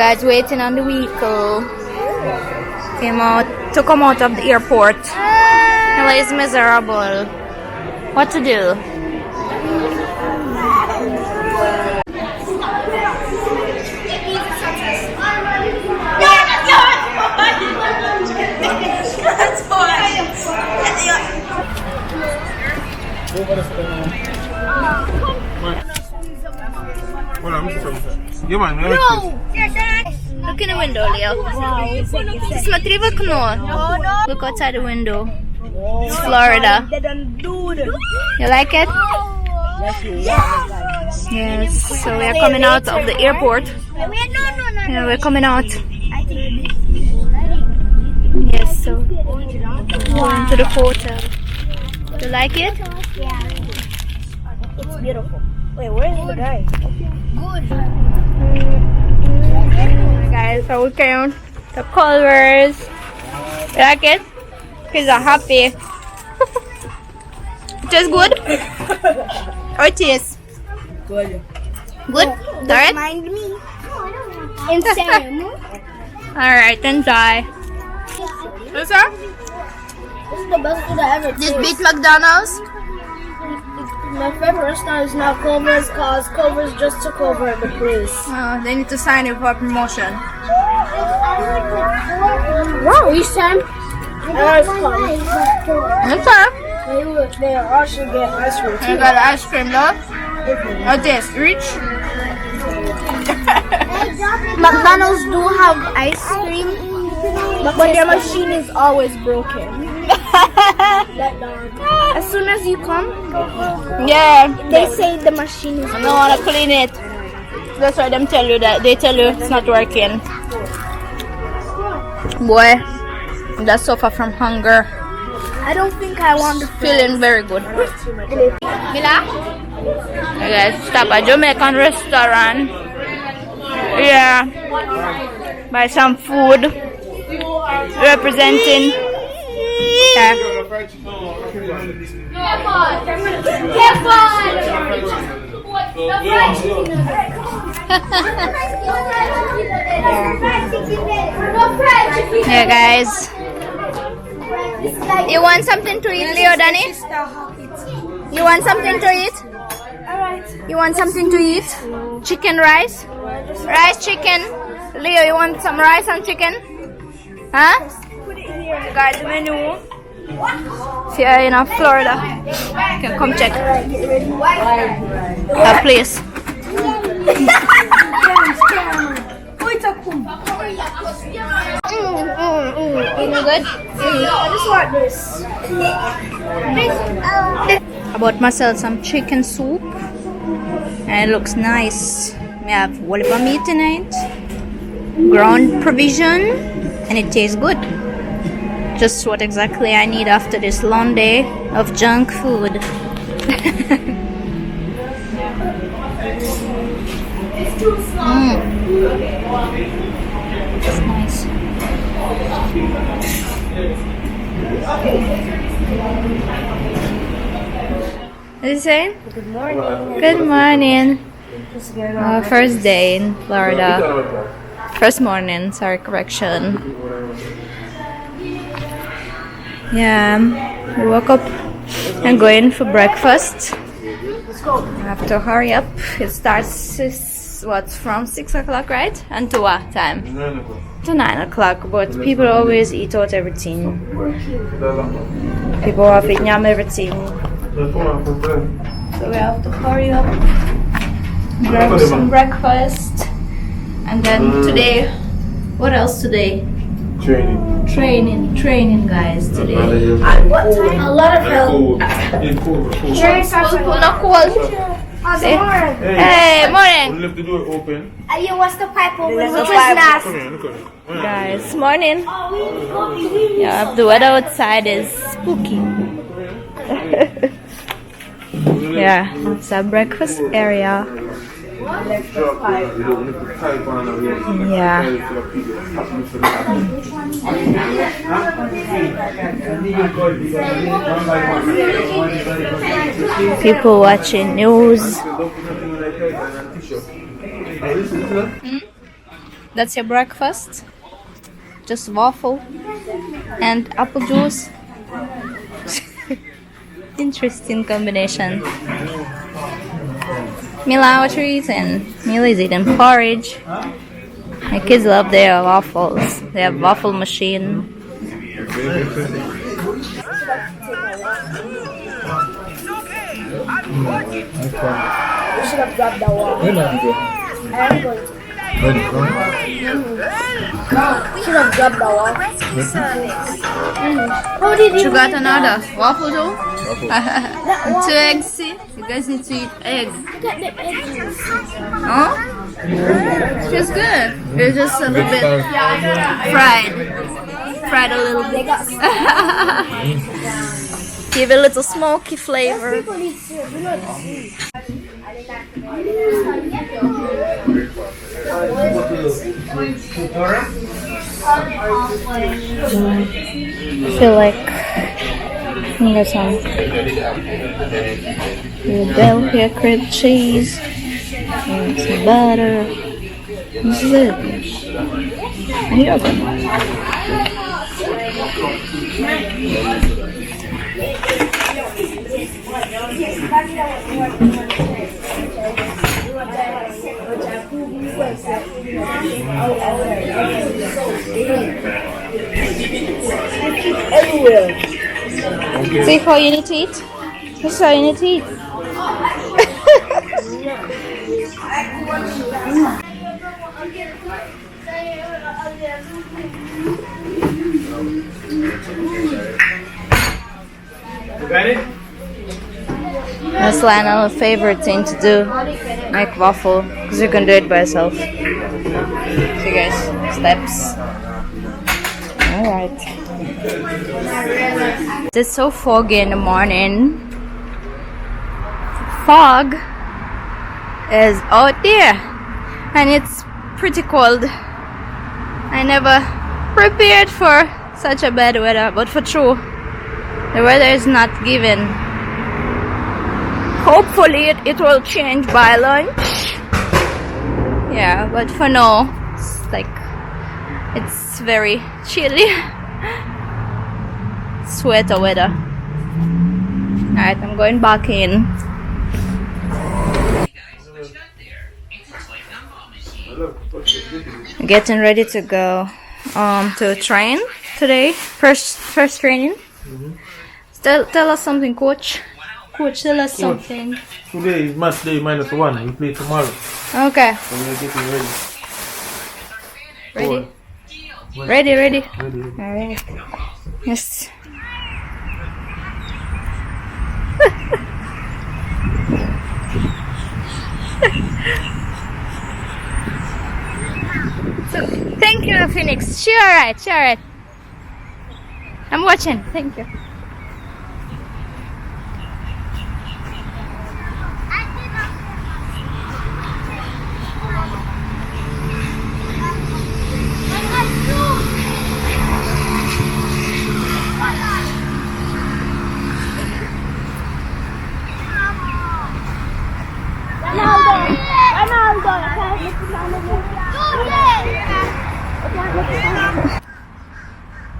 guys waiting on the vehicle. To come out of the airport. Ella is miserable. What to do? Look in the window, Leo. Смотри в окно. Look outside the window. It's Florida. You like it? Yes. So we are coming out of the airport. Yeah, we're coming out. Yes, so going to the hotel. You like it? Yeah. It's beautiful. Wait, where is the guy? Good. Guys, so we came to Culver's. You like it? Kids are happy. It tastes good? How it tastes? Good. Good? Alright? Mind me. In Sam. Alright, enjoy. What's that? This is the best food I ever This tasted. beat McDonald's? My favorite restaurant is now Culver's because Culver's just took over the place. Oh, they need to sign you for promotion. Wow, each time. That's all. They also get ice cream You too. got ice cream, though? What this? Rich? McDonald's do have ice cream, but their machine is always broken. As soon as you come, Yeah. they say the machine is I don't want to clean it. That's why they tell you it's not working. Boy, that suffer from hunger. I don't think I want to Feeling very good. Mila? You guys stop at Jamaican restaurant. Yeah. Buy some food. Representing. Yeah. Yeah, guys. You want something to eat, Leo, Danny? You want something to eat? You want something to eat? Chicken rice? Rice, chicken. Leo, you want some rice and chicken? Huh? Guys, the menu. If you're in Florida, you can come check that place. Eating good? I just want this. I bought myself some chicken soup and it looks nice. We have whatever meat in it, ground provision, and it tastes good. Just what exactly I need after this long day of junk food. It's nice. What are you saying? Good morning. Good morning. First day in Florida. First morning, sorry, correction. Yeah, we woke up and going for breakfast. I have to hurry up. It starts from 6 o'clock, right? And to what time? 9 o'clock. To 9 o'clock, but people always eat out everything. People have to yam everything. So we have to hurry up, grab some breakfast, and then today, what else today? Training guys today. A lot of help. Not cold. Hey, morning. Left the door open. You what's the pipe open, which is Come nasty. here, look at it. Guys, morning. Yeah, the weather outside is spooky. Yeah, it's a breakfast area. Yeah. People watching news. That's your breakfast? Just waffle and apple juice. Interesting combination. Mila, what you eating? Mila is eating porridge. My kids love their waffles. They have waffle machine. We should have grabbed the wall. I am going to. Should have grabbed the wall. How did You got another waffle too? Two eggs, see? You guys need to eat egg. Look at the edges. Oh? It's good. It's just a little bit fried. Fried a little bit. Give it a little smoky flavor. People eat cereal. Do not see. I feel like I'm gonna some Philadelphia cream cheese and some butter. This is it. And yogurt. Everywhere. See how you need to eat? This is how you need to eat. You got it? That's Lionel's favorite thing to do. Make waffle. Because you can do it by yourself. See guys, steps. Alright. It's so foggy in the morning. Fog is out there. And it's pretty cold. I never prepared for such a bad weather. But for true, the weather is not given. Hopefully it will change by lunch. Yeah, but for now, it's very chilly. Sweater weather. Alright, I'm going back in. Getting ready to go to train today. First training. Tell us something, coach. Coach, tell us something. Today is match day -1. We play tomorrow. Okay. So we're getting ready. Ready? Ready. Ready. Alright. Yes. So, thank you, Phoenix. She alright. I'm watching. Thank you.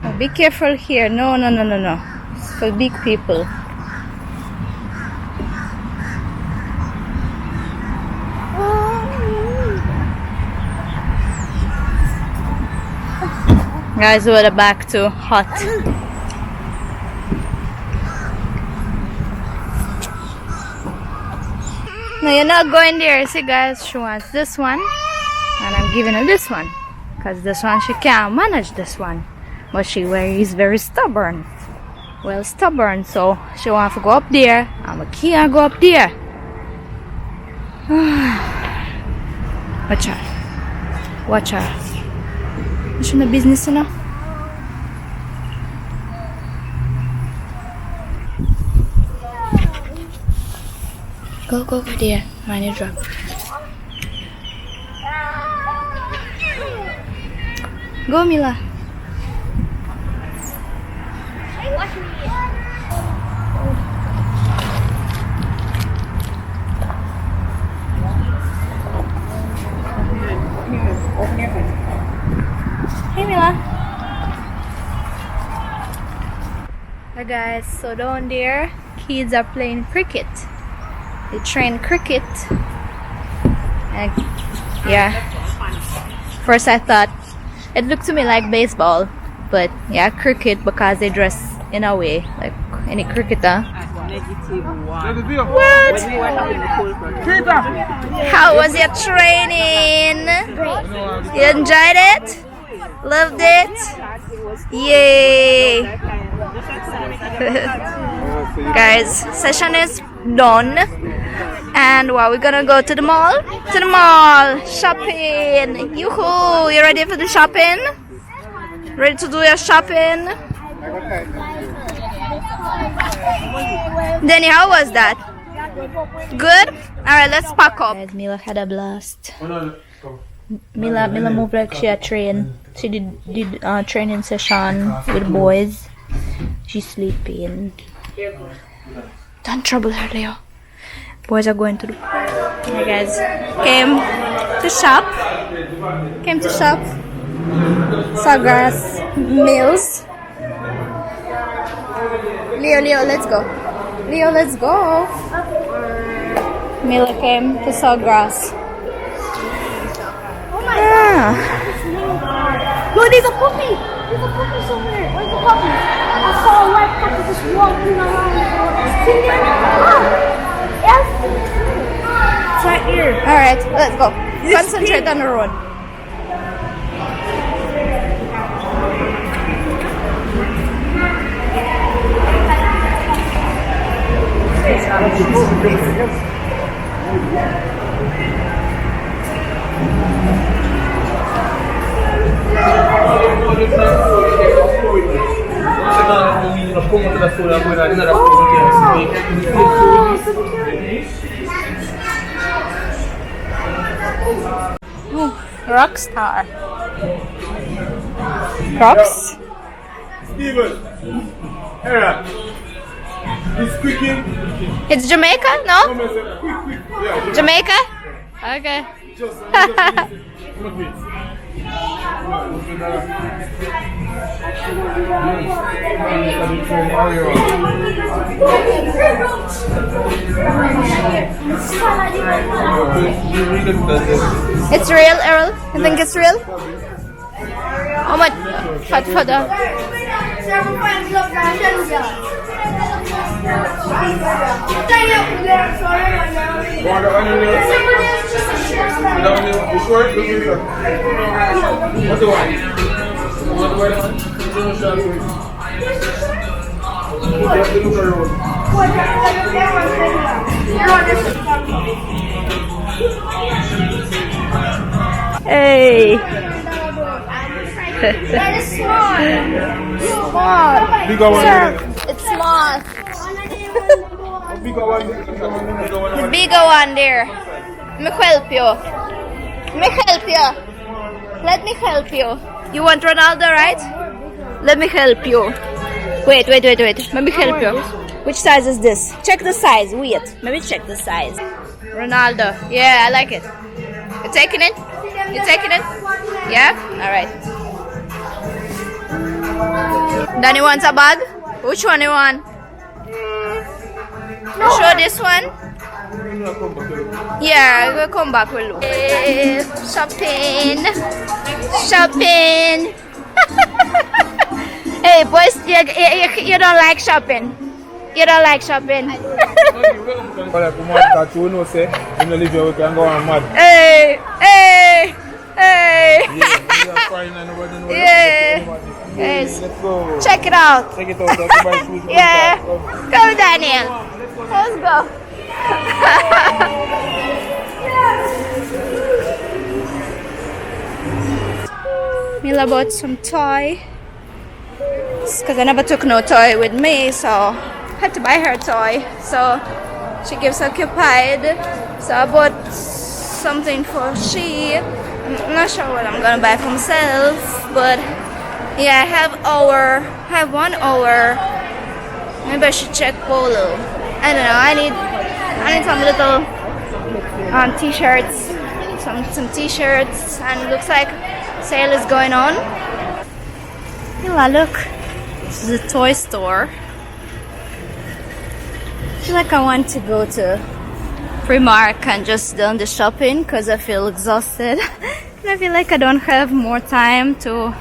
Oh, be careful here. No. It's for big people. Guys, we're back to hot. No, you're not going there. See, guys, she wants this one, and I'm giving her this one, because this one she can't manage this one, but she is very stubborn. Well, stubborn, so she wants to go up there, and we can't go up there. Watch her. She's in the business, you know. Go there. Mind you drop. Go, Mila. Hey Mila. Hi guys, so down there, kids are playing cricket. They train cricket. And yeah, first I thought it looked to me like baseball, but yeah, cricket because they dress in a way like any cricketer. What? How was your training? You enjoyed it? Loved it? Yay! Guys, session is done. And well, we're gonna go to the mall. To the mall! Shopping! Yoo-hoo! You ready for the shopping? Ready to do your shopping? Danny, how was that? Good? Alright, let's pack up. Guys, Mila had a blast. Mila moved like she had trained. She did training session with boys. She's sleeping. Don't trouble her, Leo. Boys are going to the... Hey guys, came to shop. Sawgrass Mills. Leo, let's go. Leo, let's go. Mila came to Sawgrass. Ah. No, there's a puppy. There's a puppy somewhere. Where's the puppy? I saw a white puppy just walking around. Yes. It's right here. Alright, let's go. Concentrate on the road. Ooh, Rockstar. Rocks? Steven! Era! It's cooking. It's Jamaica, no? Quick. Yeah. Jamaica? Okay. It's real, Earl? You think it's real? How much? For the... Hey! That is small. Bigger one. It's small. Bigger one. The bigger one there. Let me help you. Let me help you. You want Ronaldo, right? Let me help you. Wait. Let me help you. Which size is this? Check the size. Wait. Maybe check the size. Ronaldo. Yeah, I like it. You taking it? Yeah? Alright. Danny wants a bag? Which one you want? You sure this one? Yeah, we'll come back with look. Shopping. Hey boys, you don't like shopping. You don't like shopping. Hey. Yeah. Yes. Check it out. Yeah. Come, Daniel. Let's go. Mila bought some toy. Because I never took no toy with me, so I had to buy her toy. So she gives occupied. So I bought something for she. I'm not sure what I'm gonna buy for myself, but yeah, I have 1 hour. Maybe I should check Polo. I don't know. I need some little t-shirts, some t-shirts, and it looks like Sale is going on. Oh, look. This is a toy store. I feel like I want to go to Primark and just done the shopping because I feel exhausted. And I feel like I don't have more time to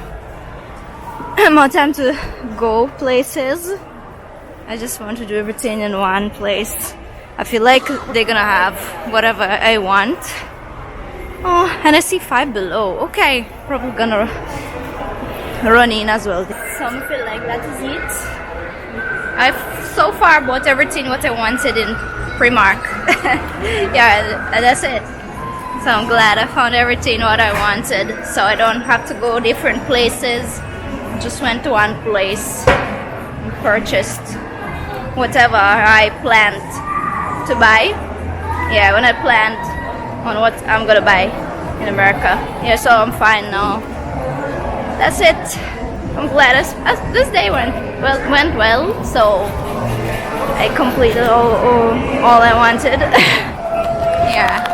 go places. I just want to do everything in one place. I feel like they're gonna have whatever I want. Oh, and I see Five Below. Okay, probably gonna run in as well. Something like that is it. I've so far bought everything what I wanted in Primark. Yeah, that's it. So I'm glad I found everything what I wanted, so I don't have to go different places. Just went to one place and purchased whatever I planned to buy. Yeah, when I planned on what I'm gonna buy in America. Yeah, so I'm fine now. That's it. I'm glad this day went well. So I completed all I wanted. Yeah.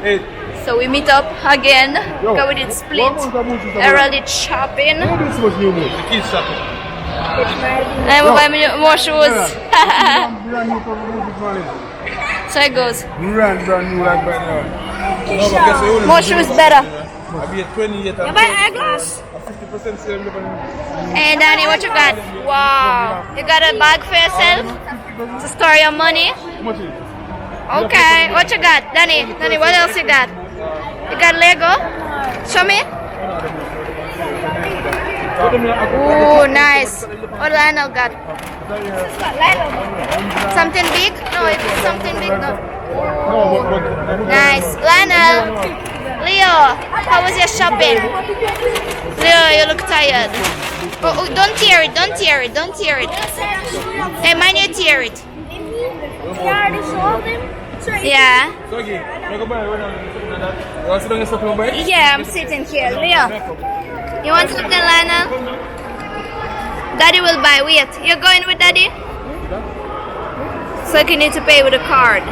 Hey. So we meet up again. Because we did split. Errol did shopping. And we buy more shoes. So it goes. More shoes better. You buy eyeglass? Hey Danny, what you got? Wow. You got a bag for yourself? To store your money? Okay, what you got? Danny, what else you got? You got Lego? Show me. Ooh, nice. What Lionel got? Something big? No, it's something big. No. Nice. Lionel. Leo, how was your shopping? Leo, you look tired. Oh, don't tear it. Hey, mind you tear it. Yeah. Yeah, I'm sitting here. Leo, you want something, Lionel? Daddy will buy. Wait, you're going with Daddy? So you need to pay with a card.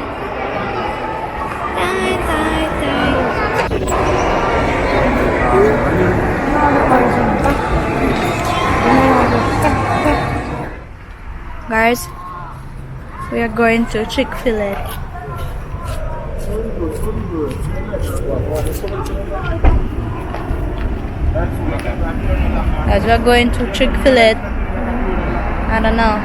Guys, we are going to Chick-fil-A. Guys, we are going to Chick-fil-A. I don't know.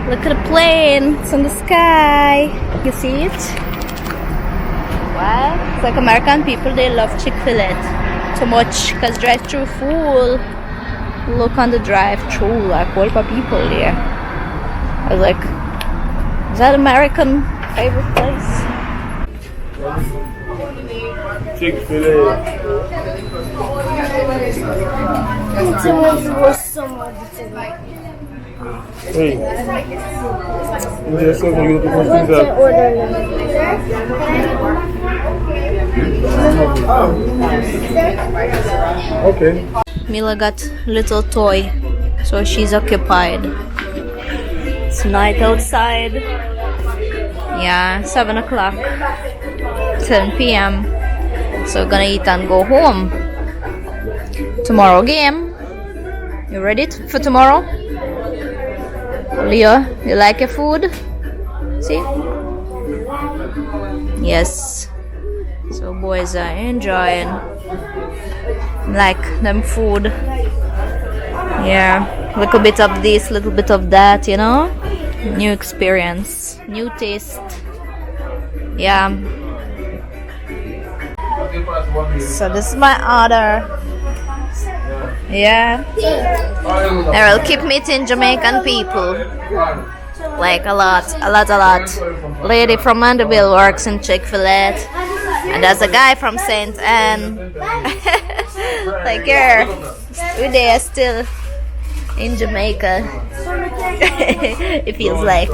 Look at the plane. It's in the sky. You see it? Wow. It's like American people, they love Chick-fil-A so much because drive-thru full. Look on the drive-thru, like what about people there? I was like, is that American favorite place? Chick-fil-A. Hey. There's something you have to Okay. Mila got little toy, so she's occupied. It's night outside. Yeah, 7 o'clock, 7 p.m. So we're gonna eat and go home. Tomorrow game. You ready for tomorrow? Leo, you like your food? See? Yes. So boys are enjoying like them food. Yeah, little bit of this, little bit of that, you know. New experience, new taste. Yeah. So this is my order. Yeah. I will keep meeting Jamaican people. Like a lot. Lady from Mandeville works in Chick-fil-A. And there's a guy from St. Anne. Like, yeah, we're there still in Jamaica. It feels like.